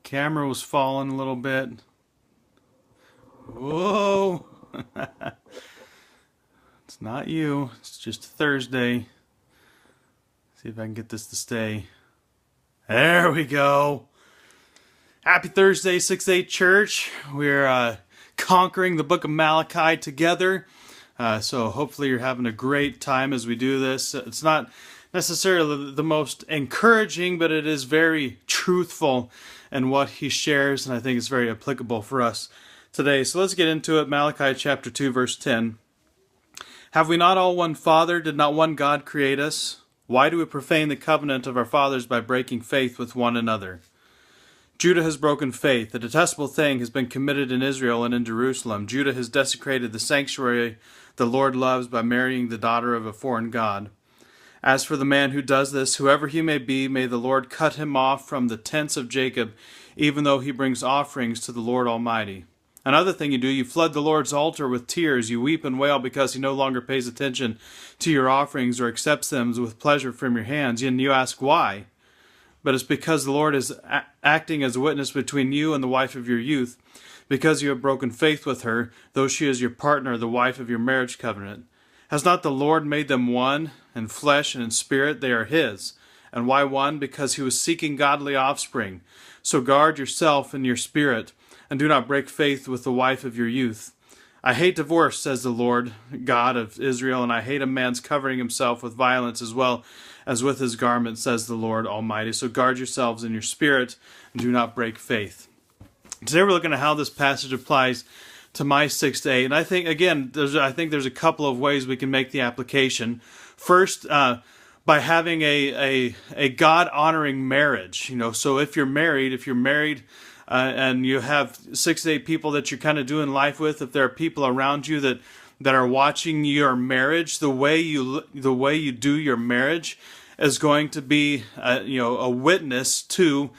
Camera was falling a little bit. Whoa! It's not you. It's just Thursday. See if I can get this to stay. There we go. Happy Thursday, 6-8 Church. We're conquering the book of Malachi together. So hopefully you're having a great time as we do this. It's not necessarily the most encouraging, but it is very truthful in what he shares, and I think it's very applicable for us today. So let's get into it. Malachi chapter 2, verse 10. Have we not all one Father? Did not one God create us? Why do we profane the covenant of our fathers by breaking faith with one another? Judah has broken faith. A detestable thing has been committed in Israel and in Jerusalem. Judah has desecrated the sanctuary the Lord loves by marrying the daughter of a foreign god. As for the man who does this, whoever he may be, may the Lord cut him off from the tents of Jacob, even though he brings offerings to the Lord Almighty. Another thing you do, you flood the Lord's altar with tears. You weep and wail because he no longer pays attention to your offerings or accepts them with pleasure from your hands. And you ask why? But it's because the Lord is acting as a witness between you and the wife of your youth, because you have broken faith with her, though she is your partner, the wife of your marriage covenant. Has not the Lord made them one, in flesh and in spirit? They are his. And why one? Because he was seeking godly offspring. So guard yourself and your spirit, and do not break faith with the wife of your youth. I hate divorce, says the Lord, God of Israel, and I hate a man's covering himself with violence as well as with his garment, says the Lord Almighty. So guard yourselves in your spirit, and do not break faith. Today we're looking at how this passage applies to my 6 to 8. And I think, again, there's a couple of ways we can make the application. First, by having a God-honoring marriage. So if you're married, and you have 6 to 8 people that you're kind of doing life with, if there are people around you that are watching your marriage, the way you do your marriage is going to be a witness to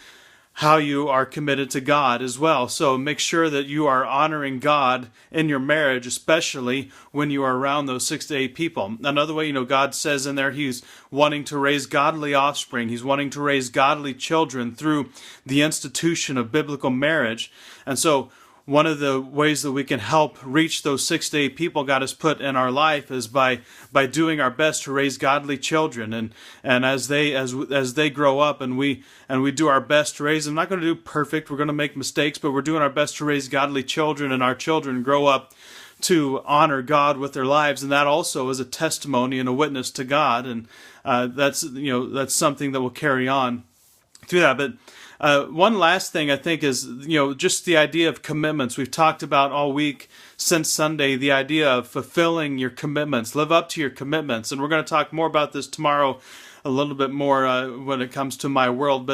how you are committed to God as well. So make sure that you are honoring God in your marriage, especially when you are around those 6 to 8 people. Another way, God says in there he's wanting to raise godly offspring. He's wanting to raise godly children through the institution of biblical marriage. And so one of the ways that we can help reach those 6 to 8 people God has put in our life is by doing our best to raise godly children, and as they grow up and we do our best to raise them. Not going to do perfect. We're going to make mistakes, but we're doing our best to raise godly children, and our children grow up to honor God with their lives, and that also is a testimony and a witness to God, and that's something that will carry on through that. But one last thing I think is, just the idea of commitments. We've talked about all week since Sunday, the idea of fulfilling your commitments. Live up to your commitments. And we're going to talk more about this tomorrow, a little bit more when it comes to my world.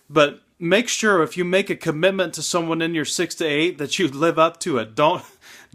But make sure if you make a commitment to someone in your 6 to 8 that you live up to it.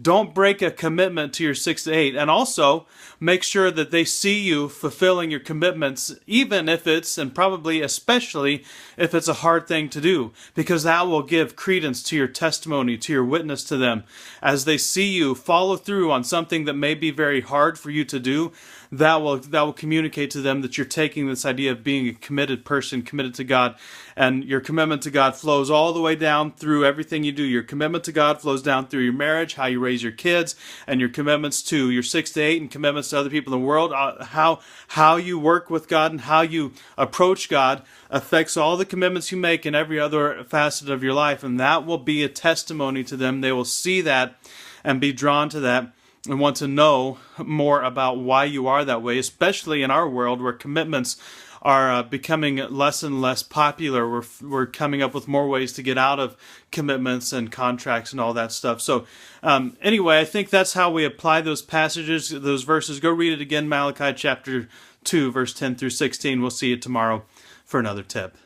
Don't break a commitment to your 6 to 8. And also, make sure that they see you fulfilling your commitments, even if it's, and probably especially if it's a hard thing to do, because that will give credence to your testimony, to your witness to them. As they see you follow through on something that may be very hard for you to do, that will communicate to them that you're taking this idea of being a committed person, committed to God, and your commitment to God flows all the way down through everything you do. Your commitment to God flows down through your marriage, how you raise your kids, and your commitments to your 6 to 8 and commitments to other people in the world. How you work with God and how you approach God affects all the commitments you make in every other facet of your life, and that will be a testimony to them. They will see that and be drawn to that and want to know more about why you are that way, especially in our world where commitments are becoming less and less popular. We're coming up with more ways to get out of commitments and contracts and all that stuff. So anyway, I think that's how we apply those passages, those verses. Go read it again, Malachi chapter 2, verse 10 through 16. We'll see you tomorrow for another tip.